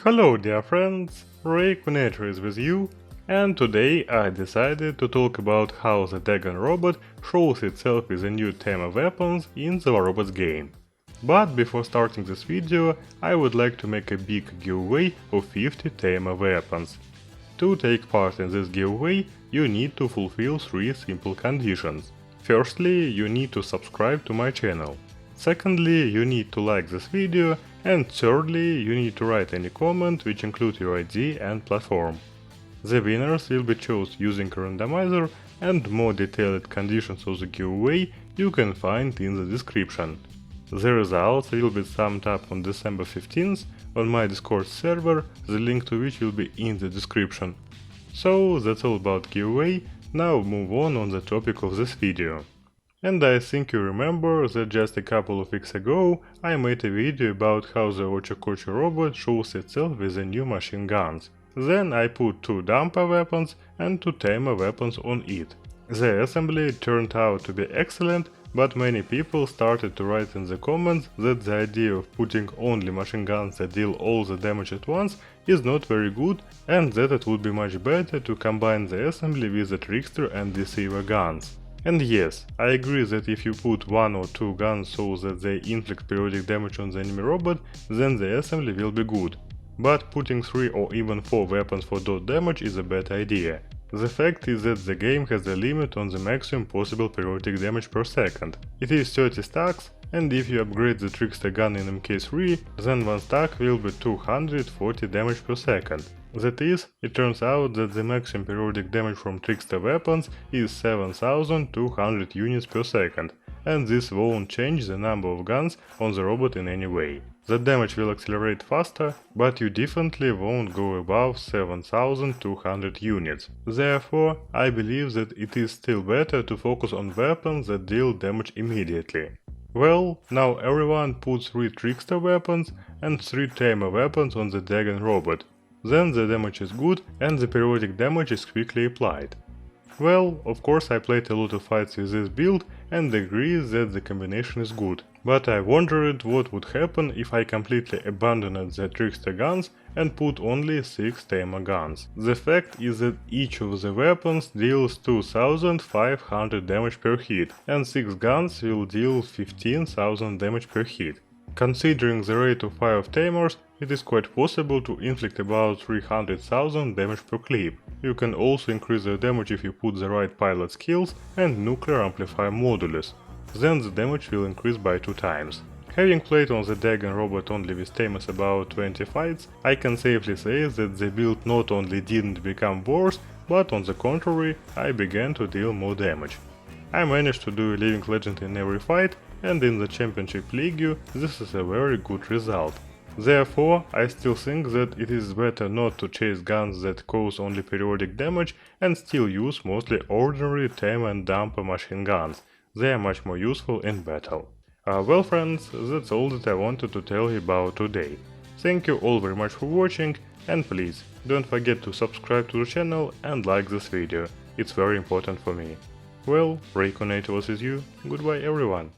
Hello dear friends, Redrawn is with you, and today I decided to talk about how the Dagon robot shows itself with the new Tamer weapons in the robots game. But before starting this video, I would like to make a big giveaway of 50 Tamer weapons. To take part in this giveaway, you need to fulfill 3 simple conditions. Firstly, you need to subscribe to my channel. Secondly, you need to like this video, and thirdly, you need to write any comment which include your ID and platform. The winners will be chosen using a randomizer, and more detailed conditions of the giveaway you can find in the description. The results will be summed up on December 15th on my Discord server, the link to which will be in the description. So that's all about giveaway, now move on the topic of this video. And I think you remember that just a couple of weeks ago I made a video about how the Ochokocho robot shows itself with the new machine guns. Then I put 2 dumper weapons and 2 tamer weapons on it. The assembly turned out to be excellent, but many people started to write in the comments that the idea of putting only machine guns that deal all the damage at once is not very good, and that it would be much better to combine the assembly with the trickster and deceiver guns. And yes, I agree that if you put 1 or 2 guns so that they inflict periodic damage on the enemy robot, then the assembly will be good. But putting 3 or even 4 weapons for dot damage is a bad idea. The fact is that the game has a limit on the maximum possible periodic damage per second. It is 30 stacks, and if you upgrade the trickster gun in MK3, then 1 stack will be 240 damage per second. That is, it turns out that the maximum periodic damage from trickster weapons is 7200 units per second, and this won't change the number of guns on the robot in any way. The damage will accelerate faster, but you definitely won't go above 7200 units. Therefore, I believe that it is still better to focus on weapons that deal damage immediately. Well, now everyone puts 3 trickster weapons and 3 tamer weapons on the Dagon robot. Then the damage is good and the periodic damage is quickly applied. Well, of course I played a lot of fights with this build and agree that the combination is good. But I wondered what would happen if I completely abandoned the trickster guns and put only 6 tamer guns. The fact is that each of the weapons deals 2500 damage per hit, and 6 guns will deal 15,000 damage per hit. Considering the rate of fire of tamers, it is quite possible to inflict about 300,000 damage per clip. You can also increase the damage if you put the right pilot skills and nuclear amplifier modulus. Then the damage will increase by 2 times. Having played on the Dagon robot only with tamers about 20 fights, I can safely say that the build not only didn't become worse, but on the contrary, I began to deal more damage. I managed to do a living legend in every fight, and in the championship league this is a very good result. Therefore, I still think that it is better not to chase guns that cause only periodic damage and still use mostly ordinary tamer and dumper machine guns. They are much more useful in battle. Well friends, that's all that I wanted to tell you about today. Thank you all very much for watching, and please don't forget to subscribe to the channel and like this video, it's very important for me. Well, Redrawn was with you, goodbye everyone.